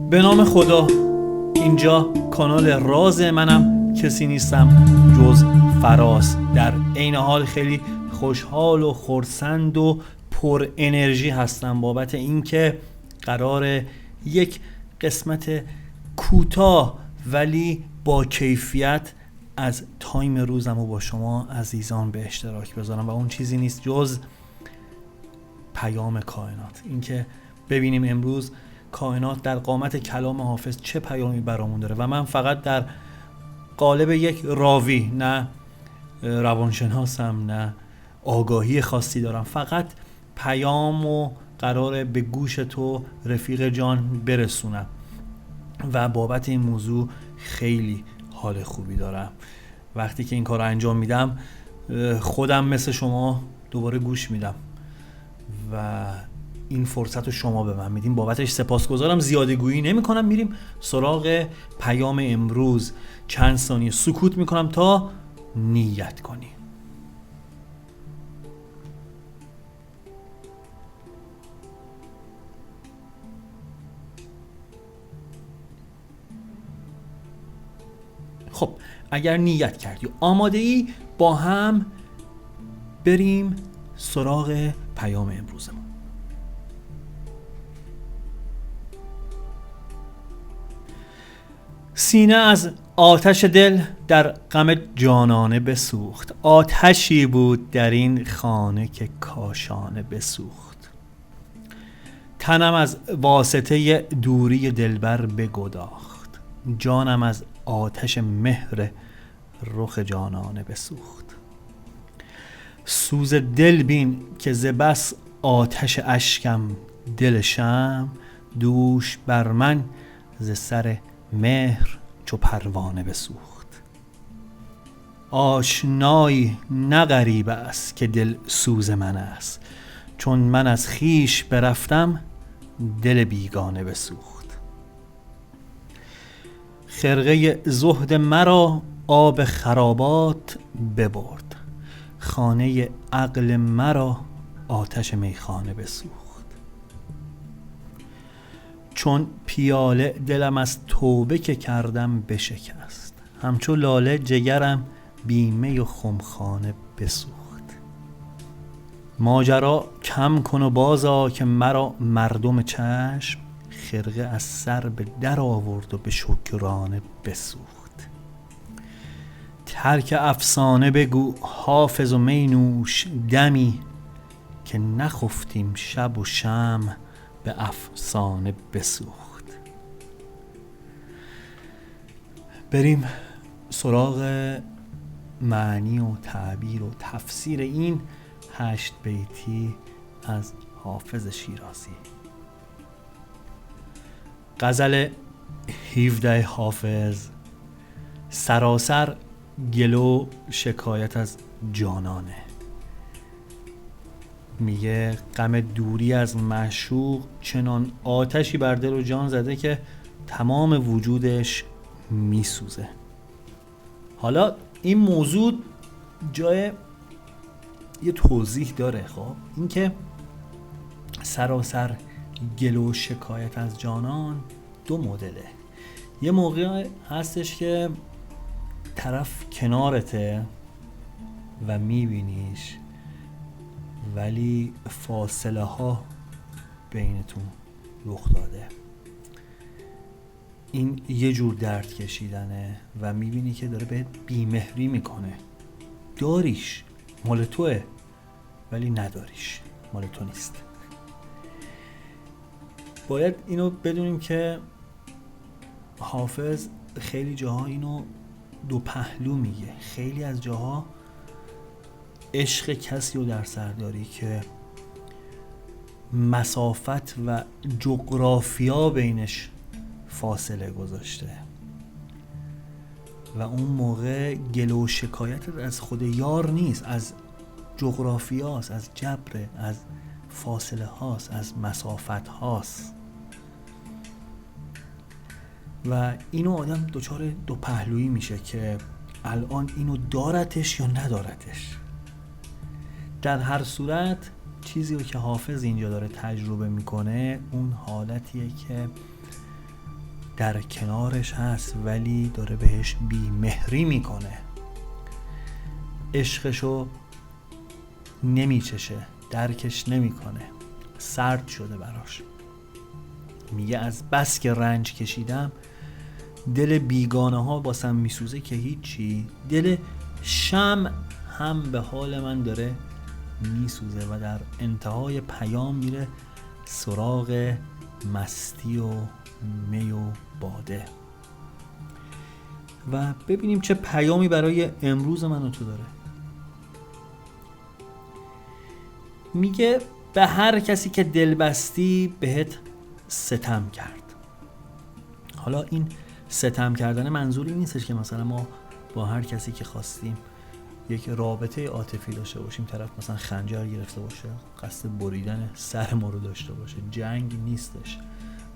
به نام خدا. اینجا کانال راز منم، کسی نیستم جز فراز. در عین حال خیلی خوشحال و خرسند و پر انرژی هستم بابت اینکه قراره یک قسمت کوتاه ولی با کیفیت از تایم روزم رو با شما عزیزان به اشتراک بذارم و اون چیزی نیست جز پیام کائنات. اینکه ببینیم امروز کائنات در قامت کلام حافظ چه پیامی برامون داره و من فقط در قالب یک راوی، نه روانشناسم نه آگاهی خاصی دارم، فقط پیامو قراره به گوش تو رفیق جان برسونم و بابت این موضوع خیلی حال خوبی دارم. وقتی که این کار رو انجام میدم خودم مثل شما دوباره گوش میدم و این فرصت رو شما به من میدین، بابتش سپاسگزارم. زیاده گویی نمی کنم، میریم سراغ پیام امروز. چند ثانیه سکوت میکنم تا نیت کنی. خب اگر نیت کردی و آماده ای، با هم بریم سراغ پیام امروزمون. سینه از آتش دل در غم جانانه بسوخت، آتشی بود در این خانه که کاشانه بسوخت. تنم از واسطه دوری دلبر بگداخت، جانم از آتش مهر رخ جانانه بسوخت. سوز دل بین که ز بس آتش اشکم دل شمع، دوش بر من ز سر مهر چو پروانه بسوخت. آشنایی نه غریب است که دل سوز من است، چون من از خویش برفتم دل بیگانه بسوخت. خرقه زهد مرا آب خرابات ببرد، خانه عقل مرا آتش میخانه بسوخت. چون پیاله دلم از توبه که کردم بشکست، همچو لاله جگرم بی می و خمخانه بسوخت. ماجرا کم کن و بازآ که مرا مردم چشم، خرقه از سر به در آورد و به شکرانه بسوخت. ترک افسانه بگو حافظ و می نوش دمی، که نخفتیم شب و شمع به افسانه بسوخت. بریم سراغ معنی و تعبیر و تفسیر این 8 بیتی از حافظ شیرازی. غزل 17 حافظ. سراسر گلو شکایت از جانانه. میگه غم دوری از معشوق چنان آتشی بر دل و جان زده که تمام وجودش میسوزه. حالا این موضوع جای یه توضیح داره. خب این که سراسر گلو شکایت از جانان 2 مدله. یه موقع هستش که طرف کنارته و میبینیش ولی فاصله ها بینتون رخ داده. این یه جور درد کشیدنه و میبینی که داره بهت بیمهری میکنه. داریش، مال توه، ولی نداریش، مال تو نیست. باید اینو بدونیم که حافظ خیلی جاها اینو 2 پهلو میگه. خیلی از جاها عشق کسی رو در سر داری که مسافت و جغرافیا بینش فاصله گذاشته و اون موقع گلو و شکایت از خود یار نیست، از جغرافیاست، از جبر، از فاصله هاست، از مسافت هاست و اینو آدم دچار 2 پهلویی میشه که الان اینو دارتش یا ندارتش. در هر صورت چیزی رو که حافظ اینجا داره تجربه میکنه اون حالتیه که در کنارش هست ولی داره بهش بی‌مهری میکنه، عشقشو نمیچشه، درکش نمیکنه، سرد شده براش. میگه از بس که رنج کشیدم دل بیگانه ها باسم میسوزه که هیچی، دل شمع هم به حال من داره میسوزه. و در انتهای پیام میره سراغ مستی و می و باده. و ببینیم چه پیامی برای امروز من و تو داره. میگه به هر کسی که دل بستی بهت ستم کرد. حالا این ستم کردن منظوری نیستش که مثلا ما با هر کسی که خواستیم یک رابطه عاطفی داشته باشیم، طرف مثلا خنجر گرفته باشه، قصد بریدن سر ما رو داشته باشه. جنگ نیستش.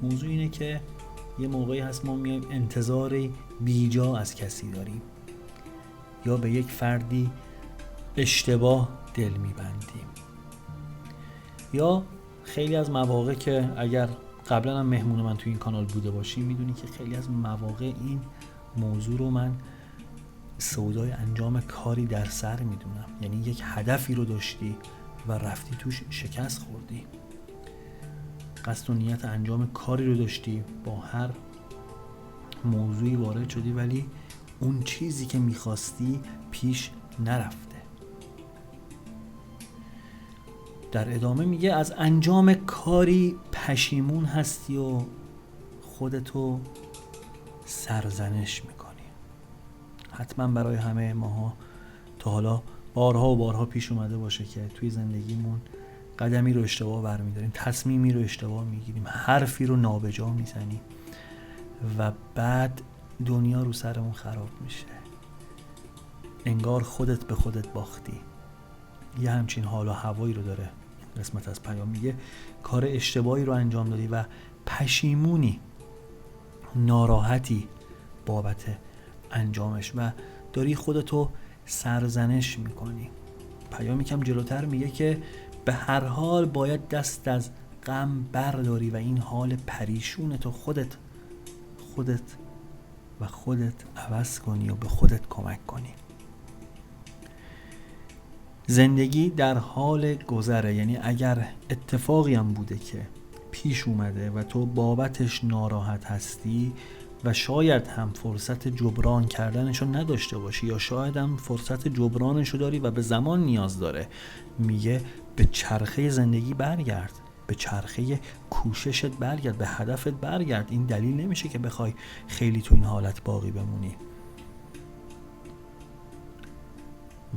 موضوع اینه که یه موقعی هست ما میایم انتظار بیجا از کسی داریم یا به یک فردی اشتباه دل میبندیم، یا خیلی از مواقع که اگر قبلا هم مهمون من توی این کانال بوده باشی میدونی که خیلی از مواقع این موضوع رو من سودای انجام کاری در سر میدونم. یعنی یک هدفی رو داشتی و رفتی توش شکست خوردی، قصد و نیت انجام کاری رو داشتی، با هر موضوعی وارد شدی ولی اون چیزی که میخواستی پیش نرفته. در ادامه میگه از انجام کاری پشیمون هستی و خودتو سرزنش میکنی. حتما برای همه ماها تا حالا بارها و بارها پیش اومده باشه که توی زندگیمون قدمی رو اشتباه برمیداریم، تصمیمی رو اشتباه میگیریم، حرفی رو نابجا میزنیم و بعد دنیا رو سرمون خراب میشه، انگار خودت به خودت باختی. یه همچین حال و هوایی رو داره قسمت از پیام. میگه کار اشتباهی رو انجام دادی و پشیمونی، ناراحتی بابت انجامش و داری خودتو سرزنش میکنی. پیام یکم جلوتر میگه که به هر حال باید دست از غم برداری و این حال پریشونتو خودت عوض کنی و به خودت کمک کنی. زندگی در حال گذره، یعنی اگر اتفاقی هم بوده که پیش اومده و تو بابتش ناراحت هستی و شاید هم فرصت جبران کردنشو نداشته باشی یا شاید هم فرصت جبرانشو داری و به زمان نیاز داره، میگه به چرخه زندگی برگرد، به چرخه کوششت برگرد، به هدفت برگرد. این دلیل نمیشه که بخوای خیلی تو این حالت باقی بمونی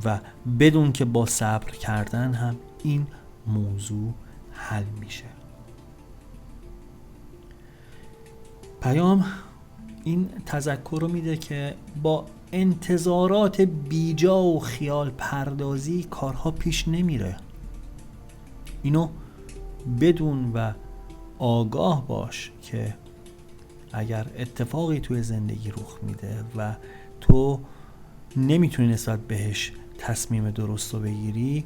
و بدون که با صبر کردن هم این موضوع حل میشه. پیام این تذکر رو میده که با انتظارات بیجا و خیال پردازی کارها پیش نمیره. اینو بدون و آگاه باش که اگر اتفاقی توی زندگی رخ میده و تو نمیتونی نسبت بهش تصمیم درست رو بگیری،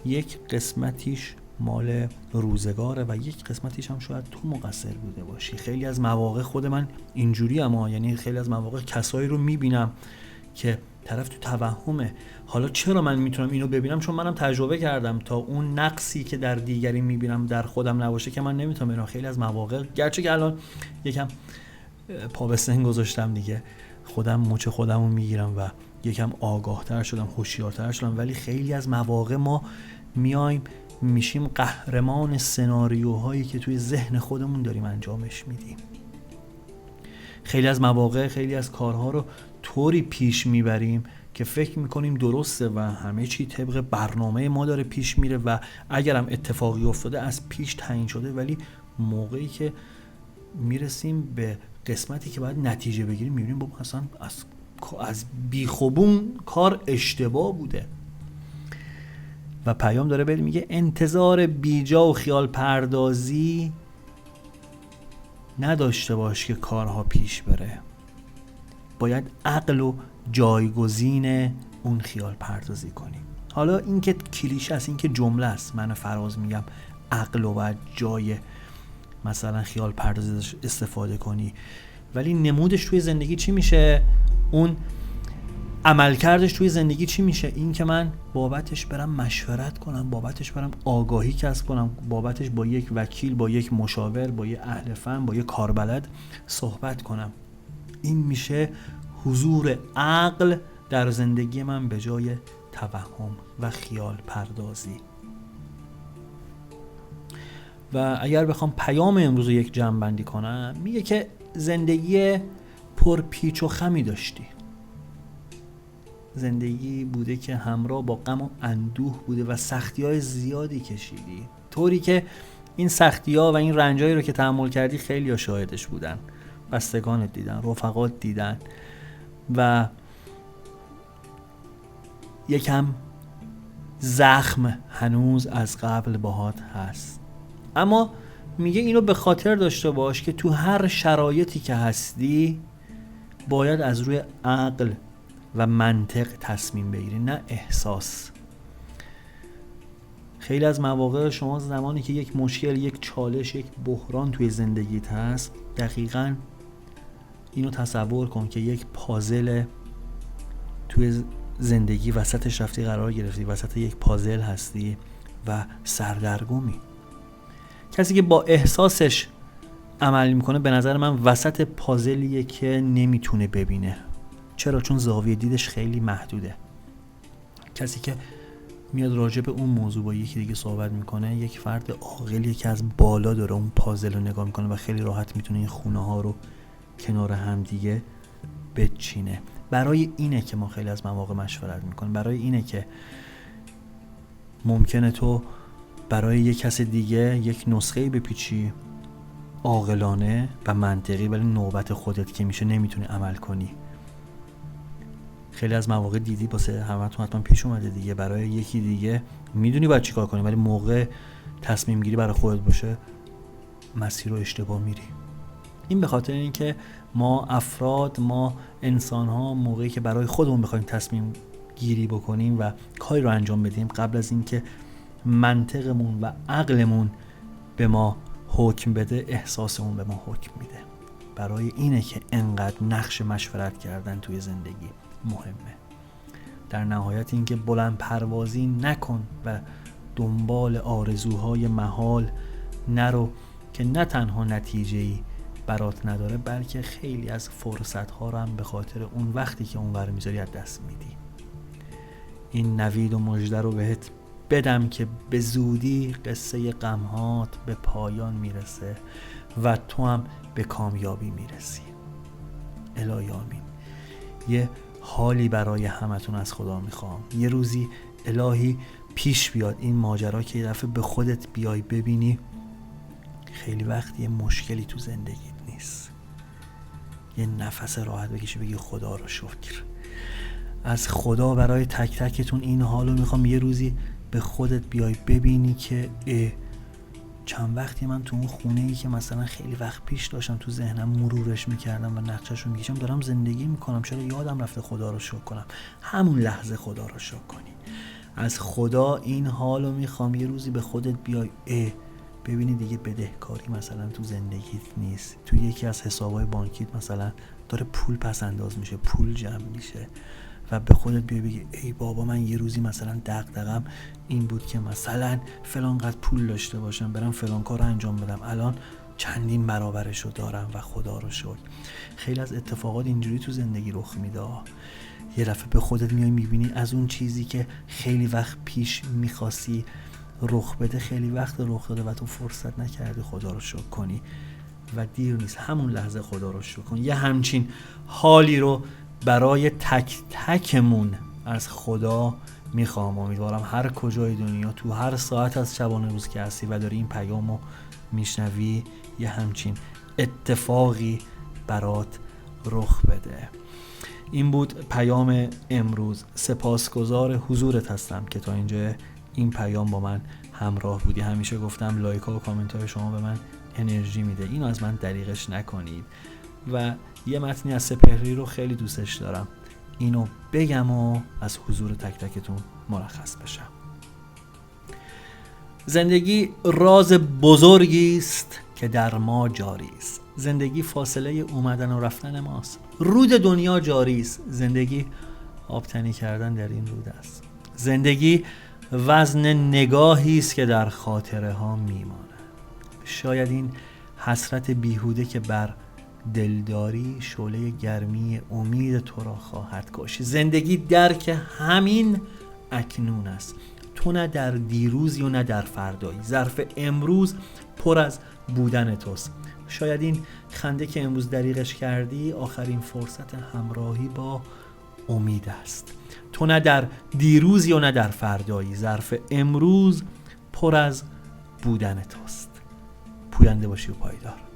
یک قسمتیش مال روزگاره و یک قسمتیش هم شاید تو مقصر بوده باشی. خیلی از مواقع خود من اینجوری یعنی خیلی از مواقع کسایی رو میبینم که طرف تو توهمه. حالا چرا من میتونم اینو ببینم؟ چون منم تجربه کردم تا اون نقصی که در دیگری میبینم در خودم نباشه که من نمیتونم ببینم. خیلی از مواقع گرچه که الان یکم پا به سن گذاشتم دیگه، خودم مچ خودمو میگیرم و یکم آگاه‌تر شدم، هوشیارتر شدم، ولی خیلی از مواقع ما میشیم قهرمان سناریوهایی که توی ذهن خودمون داریم انجامش میدیم. خیلی از مواقع خیلی از کارها رو طوری پیش میبریم که فکر میکنیم درسته و همه چی طبق برنامه ما داره پیش میره و اگرم اتفاقی افتاده از پیش تعیین شده، ولی موقعی که میرسیم به قسمتی که باید نتیجه بگیریم میبینیم بابا اصلا از بیخوبون کار اشتباه بوده. و پیام داره بهت میگه انتظار بیجا و خیال پردازی نداشته باش که کارها پیش بره. باید عقل و جایگزین اون خیال پردازی کنی. حالا این که کلیشه است، این که جمله است، من فراز میگم عقل و باید جای مثلا خیال پردازی استفاده کنی، ولی نمودش توی زندگی چی میشه؟ اون عملکردش توی زندگی چی میشه؟ این که من بابتش برم مشورت کنم، بابتش برم آگاهی کسب کنم، بابتش با یک وکیل، با یک مشاور، با یک اهل فن، با یک کاربلد صحبت کنم. این میشه حضور عقل در زندگی من به جای توهم و خیال پردازی. و اگر بخوام پیام امروز رو یک جمع‌بندی کنم، میگه که زندگی پر پیچ و خمی داشتی. زندگی بوده که همراه با غم و اندوه بوده و سختی‌های زیادی کشیدی، طوری که این سختی‌ها و این رنجایی رو که تحمل کردی خیلی‌ها شاهدش بودن، بستگانت دیدن، رفقات دیدن و یکم زخم هنوز از قبل باهات هست. اما میگه اینو به خاطر داشته باش که تو هر شرایطی که هستی باید از روی عقل و منطق تصمیم بگیری، نه احساس. خیلی از مواقع شما زمانی که یک مشکل، یک چالش، یک بحران توی زندگیت هست، دقیقاً اینو تصور کن که یک پازل توی زندگی وسطش رفتی قرار گرفتی، وسط یک پازل هستی و سردرگمی. کسی که با احساسش عمل میکنه به نظر من وسط پازلیه که نمیتونه ببینه. چرا؟ چون زاویه دیدش خیلی محدوده. کسی که میاد راجع به اون موضوع با یکی دیگه صحبت میکنه، یک فرد عاقلیه که از بالا داره اون پازل رو نگاه میکنه و خیلی راحت میتونه این خونه ها رو کنار هم دیگه بچینه. برای اینه که ما خیلی از مواقع مشورت میکنیم، برای اینه که ممکنه تو برای یک کس دیگه یک نسخه‌ای بپیچی عاقلانه و منطقی، ولی نوبت خودت که میشه نمیتونی عمل کنی. خیلی از مواقع دیدی واسه همتون حتما پیش اومده دیگه، برای یکی دیگه میدونی باید چیکار کنی ولی موقع تصمیم گیری برای خودت باشه مسیر رو اشتباه میری. این به خاطر اینکه ما افراد، ما انسان ها موقعی که برای خودمون بخوایم تصمیم گیری بکنیم و کاری رو انجام بدیم، قبل از اینکه منطقمون و عقلمون به ما حکم بده، احساسمون به ما حکم میده. برای اینه که انقدر نقش مشورت کردن توی زندگی مهمه. در نهایت اینکه بلند پروازی نکن و دنبال آرزوهای محال نرو که نه تنها نتیجه‌ای برات نداره، بلکه خیلی از فرصت‌ها رو هم به خاطر اون وقتی که اونور میذاری از دست میدی. این نوید و مژده رو بهت بدم که به زودی قصه غمهات به پایان میرسه و تو هم به کامیابی میرسی. الهی آمین. یه حالی برای همتون از خدا میخوام، یه روزی الهی پیش بیاد این ماجرا که یه دفعه به خودت بیای ببینی خیلی وقت یه مشکلی تو زندگیت نیست، یه نفس راحت بکشی بگی خدا رو شکر. از خدا برای تک تکتون این حالو میخوام، یه روزی به خودت بیای ببینی که چند وقتی من تو اون خونه‌ای که مثلا خیلی وقت پیش داشتم تو ذهنم مرورش میکردم و نقشه‌شو میکشم دارم زندگی میکنم، چرا یادم رفته خدا رو شکر کنم. همون لحظه خدا رو شکر کنی. از خدا این حالو میخوام، یه روزی به خودت بیای ببینی دیگه بدهکاری مثلا تو زندگیت نیست، تو یکی از حسابهای بانکیت مثلا داره پول پس انداز میشه، پول جمع میشه و به خودت بیای بگی ای بابا من یه روزی مثلا دغدغم این بود که مثلا فلان قدر پول داشته باشم، برم فلان کار رو انجام بدم، الان چندین برابرشو دارم و خدا رو شکر. خیلی از اتفاقات اینجوری تو زندگی رخ میده. یه دفعه به خودت میای میبینی از اون چیزی که خیلی وقت پیش میخواستی رخ بده خیلی وقت رخ داده و تو فرصت نکردی خدا رو شکر کنی و دیر نیست، همون لحظه خدا رو شکر کن. یه همچین حالی رو برای تک تکمون از خدا میخوام. امیدوارم هر کجای دنیا تو هر ساعت از شبانه روز که هستی و داری این پیامو میشنوی یه همچین اتفاقی برات رخ بده. این بود پیام امروز. سپاسگزار حضورت هستم که تا اینجا این پیام با من همراه بودی. همیشه گفتم لایک ها و کامنت های شما به من انرژی میده، اینو از من دریغش نکنید. و یه متنی از سپهری رو خیلی دوستش دارم، اینو بگم و از حضور تک تکتون مرخص بشم. زندگی راز بزرگی است که در ما جاری است. زندگی فاصله اومدن و رفتن ماست. رود دنیا جاری است، زندگی آبتنی کردن در این رود است. زندگی وزن نگاهی است که در خاطره ها میماند. شاید این حسرت بیهوده که بر دلداری شعله گرمی امید تو را خواهد کشت. زندگی درک همین اکنون است. تو نه در دیروزی و نه در فردایی. ظرف امروز پر از بودن توست. شاید این خنده که امروز دریغش کردی آخرین فرصت همراهی با امید است. تو نه در دیروزی و نه در فردایی. ظرف امروز پر از بودن توست. پوینده باشی و پایدار.